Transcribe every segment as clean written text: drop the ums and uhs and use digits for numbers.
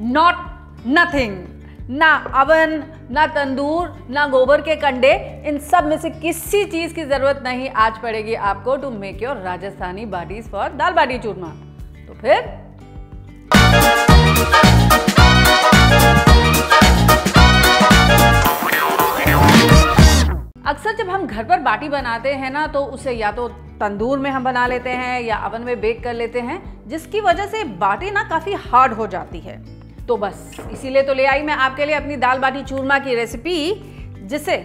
Not nothing. ना oven, ना तंदूर, ना गोबर के कंडे, इन सब में से किसी चीज की जरूरत नहीं आज पड़ेगी आपको to make your Rajasthani baatis for dal baati churma. तो फिर अक्सर जब हम घर पर बाटी बनाते हैं ना, तो उसे या तो तंदूर में हम बना लेते हैं या अवन में बेक कर लेते हैं, जिसकी वजह से बाटी ना काफी हार्ड हो जाती है। तो बस इसीलिए तो ले आई मैं आपके लिए अपनी दाल बाटी चूरमा की रेसिपी, जिससे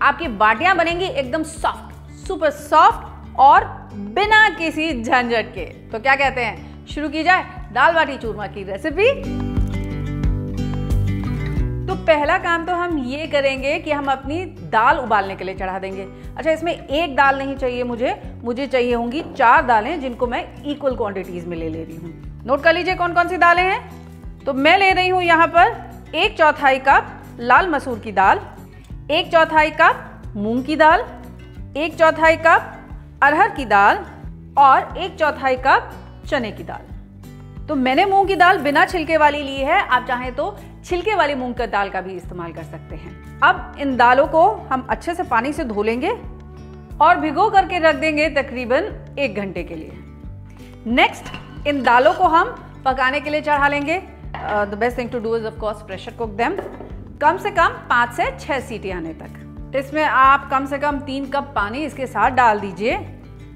आपकी बाटियां बनेंगी एकदम सॉफ्ट, सुपर सॉफ्ट और बिना किसी झंझट के। तो क्या कहते हैं, शुरू की जाए दाल बाटी चूरमा की रेसिपी। तो पहला काम तो हम ये करेंगे कि हम अपनी दाल उबालने के लिए चढ़ा देंगे। अच्छा, इसमें एक दाल नहीं चाहिए मुझे चाहिए होंगी 4 दालें, जिनको मैं इक्वल क्वांटिटीज में ले रही हूँ। नोट कर लीजिए कौन कौन सी दालें हैं। तो मैं ले रही हूँ यहाँ पर 1/4 कप लाल मसूर की दाल, 1/4 कप मूंग की दाल, 1/4 कप अरहर की दाल और 1/4 कप चने की दाल। तो मैंने मूंग की दाल बिना छिलके वाली ली है, आप चाहें तो छिलके वाली मूंग की दाल का भी इस्तेमाल कर सकते हैं। अब इन दालों को हम अच्छे से पानी से धो लेंगे और भिगो करके रख देंगे तकरीबन 1 घंटे के लिए। नेक्स्ट इन दालों को हम पकाने के लिए चढ़ा लेंगे। The best thing to do is of course pressure cook them, कम से कम 5 से 6 सीटी आने तक। इसमें आप कम से कम 3 कप पानी इसके साथ डाल दीजिए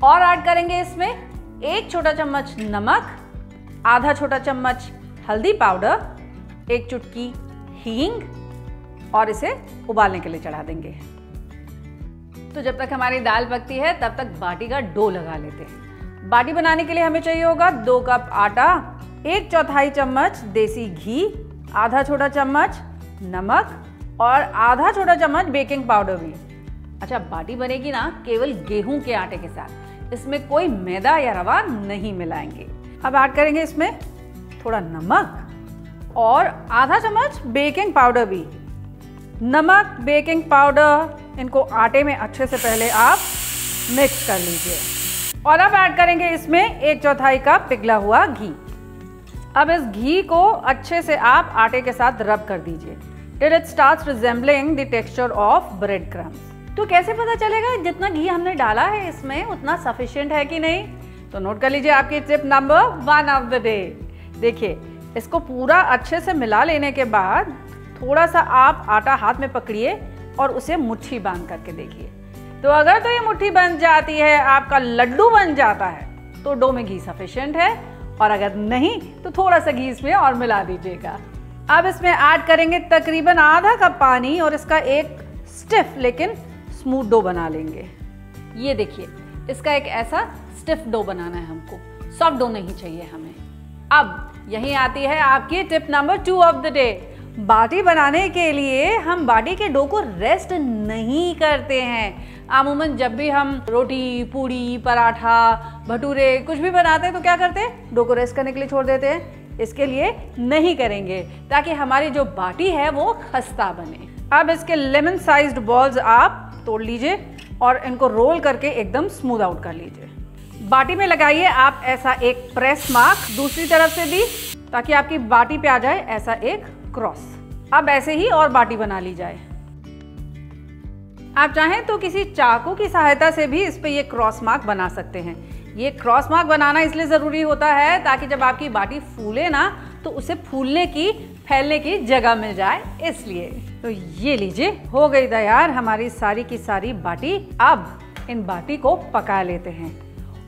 और ऐड करेंगे इसमें 1 छोटा चम्मच नमक, आधा छोटा चम्मच हल्दी पाउडर, 1 चुटकी हींग और इसे उबालने के लिए चढ़ा देंगे। तो जब तक हमारी दाल पकती है तब तक बाटी का डो लगा लेते हैं। बाटी बनाने के लिए हमें चाहिए होगा 2 कप आटा, 1/4 चम्मच देसी घी, आधा छोटा चम्मच नमक और आधा छोटा चम्मच बेकिंग पाउडर भी। अच्छा, बाटी बनेगी ना केवल गेहूं के आटे के साथ, इसमें कोई मैदा या रवा नहीं मिलाएंगे। अब ऐड करेंगे इसमें थोड़ा नमक और आधा चम्मच बेकिंग पाउडर भी। नमक, बेकिंग पाउडर, इनको आटे में अच्छे से पहले आप मिक्स कर लीजिए। और अब ऐड करेंगे इसमें 1/4 कप पिघला हुआ घी। अब इस घी को अच्छे से आप आटे के साथ रब कर दीजिए till it starts resembling the texture of bread crumbs. तो कैसे पता चलेगा जितना घी हमने डाला है इसमें उतना सफिशिएंट है कि नहीं? तो नोट कर लीजिए आपकी tip number 1 of the day. देखिए, इसको पूरा अच्छे से मिला लेने के बाद थोड़ा सा आप आटा हाथ में पकड़िए और उसे मुट्ठी बांध करके देखिए। तो अगर तो ये मुट्ठी बन जाती है, आपका लड्डू बन जाता है, तो डो में घी सफिशिएंट है, और अगर नहीं तो थोड़ा सा घी इसमें और मिला दीजिएगा। अब इसमें ऐड करेंगे तकरीबन आधा कप पानी और इसका एक स्टिफ लेकिन स्मूथ डो बना लेंगे। ये देखिए, इसका एक ऐसा स्टिफ डो बनाना है हमको, सॉफ्ट डो नहीं चाहिए हमें। अब यही आती है आपकी tip number 2 of the day. बाटी बनाने के लिए हम बाटी के डो को रेस्ट नहीं करते हैं। अमूमन जब भी हम रोटी, पूड़ी, पराठा, भटूरे कुछ भी बनाते हैं तो क्या करते हैं, डो को रेस्ट करने के लिए छोड़ देते हैं। इसके लिए नहीं करेंगे, ताकि हमारी जो बाटी है वो खस्ता बने। अब इसके लेमन साइज्ड बॉल्स आप तोड़ लीजिए और इनको रोल करके एकदम स्मूथ आउट कर लीजिए। बाटी में लगाइए आप ऐसा एक प्रेस मार्क दूसरी तरफ से भी, ताकि आपकी बाटी पे आ जाए ऐसा एक क्रॉस। अब ऐसे ही और बाटी बना ली जाए। आप चाहें तो किसी चाकू की सहायता से भी इस पे ये क्रॉस मार्क बना सकते हैं। ये क्रॉस मार्क बनाना इसलिए ज़रूरी होता है ताकि जब आपकी बाटी फूले ना तो उसे फूलने की, फैलने की जगह मिल जाए, इसलिए। तो ये लीजिए, हो गई तैयार हमारी सारी की सारी बाटी। अब इन बाटी को पका लेते हैं।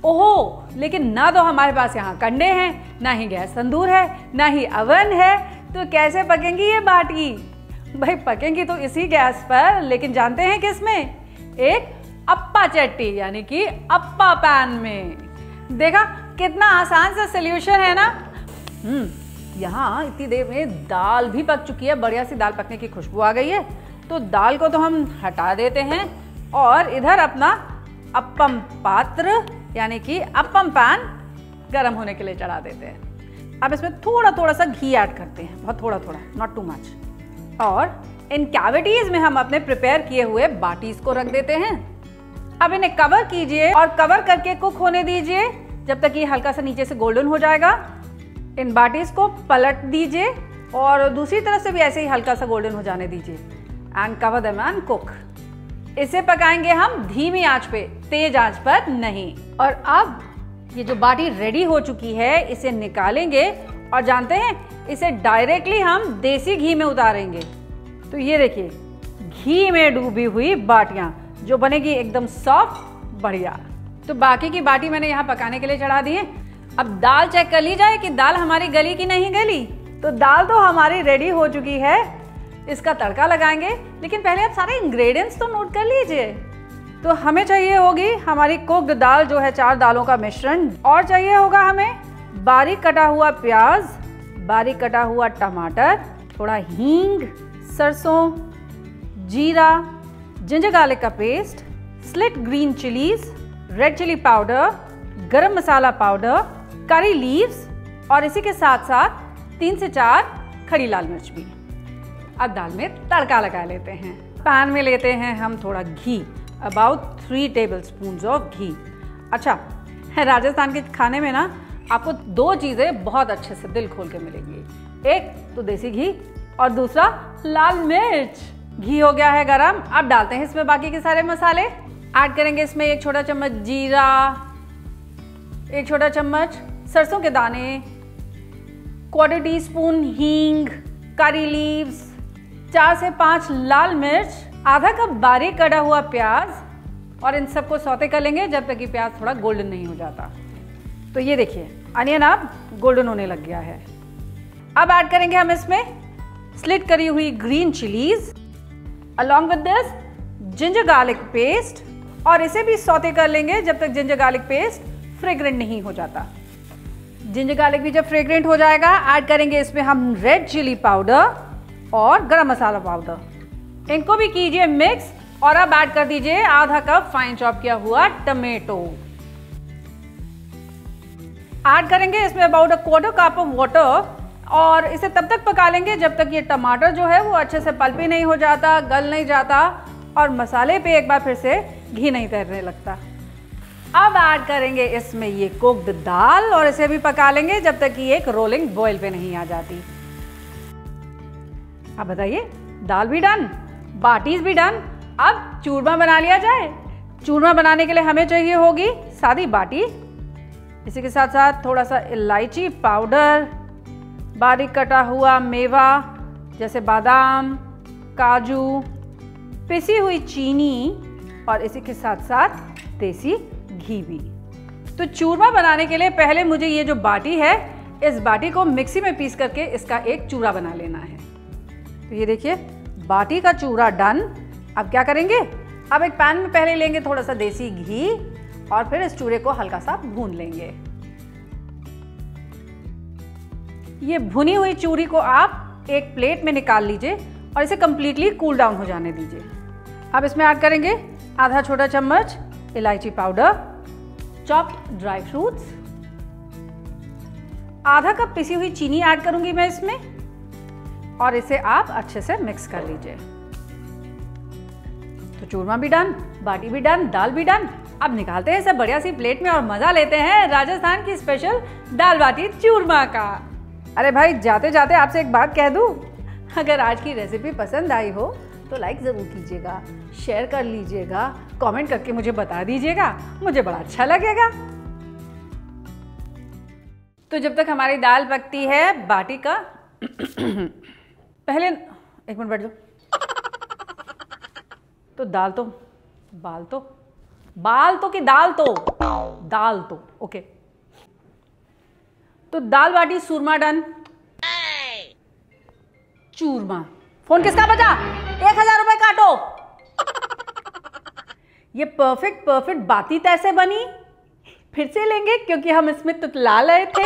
ओहो, लेकिन ना तो हमारे पास यहाँ कंडे हैं, ना ही गैस तंदूर है, ना ही अवन है, तो कैसे पकेंगी ये बाटी? भाई पकेंगी तो इसी गैस पर, लेकिन जानते हैं किस में? एक अप्पा चट्टी यानी कि अप्पा पैन में। देखा कितना आसान सा सॉल्यूशन है ना। यहाँ इतनी देर में दाल भी पक चुकी है, बढ़िया सी दाल पकने की खुशबू आ गई है। तो दाल को तो हम हटा देते हैं और इधर अपना अप्पम पात्र यानी कि अप्पम पैन गरम होने के लिए चढ़ा देते हैं। अब इसमें थोड़ा थोड़ा सा घी ऐड करते हैं, बहुत थोड़ा थोड़ा, नॉट टू मच। और इन कैविटीज में हम अपने प्रिपेयर किए हुए बाटीज को रख देते हैं। अब इन्हें कवर कीजिए और कवर करके कुक होने दीजिए जब तक ये हल्का सा नीचे से गोल्डन हो जाएगा। इन बाटीज को पलट दीजिए और दूसरी तरफ से भी ऐसे ही हल्का सा गोल्डन हो जाने दीजिए। And cover them and cook. इसे पकाएंगे हम धीमी आंच पे, तेज आंच पर नहीं। और अब ये जो बाटी रेडी हो चुकी है इसे निकालेंगे और जानते हैं इसे डायरेक्टली हम देसी घी में उतारेंगे। तो ये देखिए घी में डूबी हुई बाटियां जो बनेगी एकदम सॉफ्ट बढ़िया। तो बाकी की बाटी मैंने यहाँ पकाने के लिए चढ़ा दी है। अब दाल चेक कर ली जाए कि दाल हमारी गली की नहीं गली। तो दाल तो हमारी रेडी हो चुकी है, इसका तड़का लगाएंगे। लेकिन पहले आप सारे इंग्रेडिएंट्स तो नोट कर लीजिए। तो हमें चाहिए होगी हमारी कुक्ड दाल जो है 4 दालों का मिश्रण, और चाहिए होगा हमें बारीक कटा हुआ प्याज, बारीक कटा हुआ टमाटर, थोड़ा हींग, सरसों, जीरा, जिंजर गार्लिक का paste, slit green chillies, red chilli powder, garam masala powder, curry leaves और इसी के साथ साथ 3 से 4 खड़ी लाल मिर्च भी। अब दाल में तड़का लगा लेते हैं। पैन में लेते हैं हम थोड़ा घी, अबाउट 3 टेबलस्पून ऑफ घी। अच्छा, राजस्थान के खाने में ना आपको 2 चीज़ें बहुत अच्छे से दिल खोल के मिलेंगी। एक तो देसी घी और दूसरा लाल मिर्च। घी हो गया है गरम। अब डालते हैं इसमें बाकी के सारे मसाले। ऐड करेंगे इसमें 1 छोटा चम्मच जीरा, 1 छोटा चम्मच सरसों के दाने, 1/4 टीस्पून हींग, करी लीव्स, 4 से 5 लाल मिर्च, आधा कप बारीक कटा हुआ प्याज और इन सबको सौते कर लेंगे जब तक कि प्याज थोड़ा गोल्डन नहीं हो जाता। तो ये देखिए अनियन अब गोल्डन होने लग गया है। अब ऐड करेंगे हम इसमें स्लिट करी हुई green chillies along with this ginger garlic paste, और इसे भी सौते कर लेंगे जब तक जिंजर गार्लिक पेस्ट फ्रेग्रेंट नहीं हो जाता। जिंजर गार्लिक भी जब फ्रेग्रेंट हो जाएगा ऐड करेंगे इसमें हम रेड चिली पाउडर और गरम मसाला पाउडर। इनको भी कीजिए मिक्स और अब ऐड कर दीजिए आधा कप फाइन चॉप किया हुआ टमेटो। ऐड करेंगे इसमें अबाउट 1/4 कप ऑफ वाटर और इसे तब तक पका लेंगे जब तक ये टमाटर जो है वो अच्छे से पल्पी नहीं हो जाता, गल नहीं जाता और मसाले पे एक बार फिर से घी नहीं तैरने लगता। अब ऐड करेंगे इसमें ये कुक्ड दाल और इसे भी पका लेंगे जब तक कि एक रोलिंग बॉईल पे नहीं आ जाती। अब बताइए दाल भी डन, बाटीज भी डन। अब चूरमा बना लिया जाए। चूरमा बनाने के लिए हमें चाहिए होगी सादी बाटी, इसी के साथ साथ थोड़ा सा इलायची पाउडर, बारीक कटा हुआ मेवा जैसे बादाम, काजू, पिसी हुई चीनी और इसी के साथ साथ देसी घी भी। तो चूरमा बनाने के लिए पहले मुझे ये जो बाटी है इस बाटी को मिक्सी में पीस करके इसका एक चूरा बना लेना है। तो ये देखिए बाटी का चूरा डन। अब क्या करेंगे, अब एक पैन में पहले लेंगे थोड़ा सा देसी घी और फिर इस चूरे को हल्का सा भून लेंगे। ये भुनी हुई चूरी को आप एक प्लेट में निकाल लीजिए और इसे कंप्लीटली कूल डाउन हो जाने दीजिए। अब इसमें ऐड करेंगे आधा छोटा चम्मच इलायची पाउडर, चॉप्ड ड्राई फ्रूट्स, आधा कप पिसी हुई चीनी ऐड करूंगी मैं इसमें और इसे आप अच्छे से मिक्स कर लीजिए। तो चूरमा भी डन, बाटी भी डन, दाल भी डन। अब निकालते हैं इसे बढ़िया सी प्लेट में और मजा लेते हैं राजस्थान की स्पेशल दाल बाटी चूरमा का। अरे भाई जाते जाते आपसे एक बात कह दूं, अगर आज की रेसिपी पसंद आई हो तो लाइक ज़रूर कीजिएगा, शेयर कर लीजिएगा, कमेंट करके मुझे बता दीजिएगा, मुझे बड़ा अच्छा लगेगा। तो जब तक हमारी दाल पकती है बाटी का पहले 1 मिनट बैठ जाओ। तो दाल तो दाल तो ओके। तो दाल बाटी चूरमा डन। चूरमा, फोन किसका बजा? 1000 रुपए काटो। ये परफेक्ट बाती तैसे बनी, फिर से लेंगे क्योंकि हम इसमें तुतला रहे थे।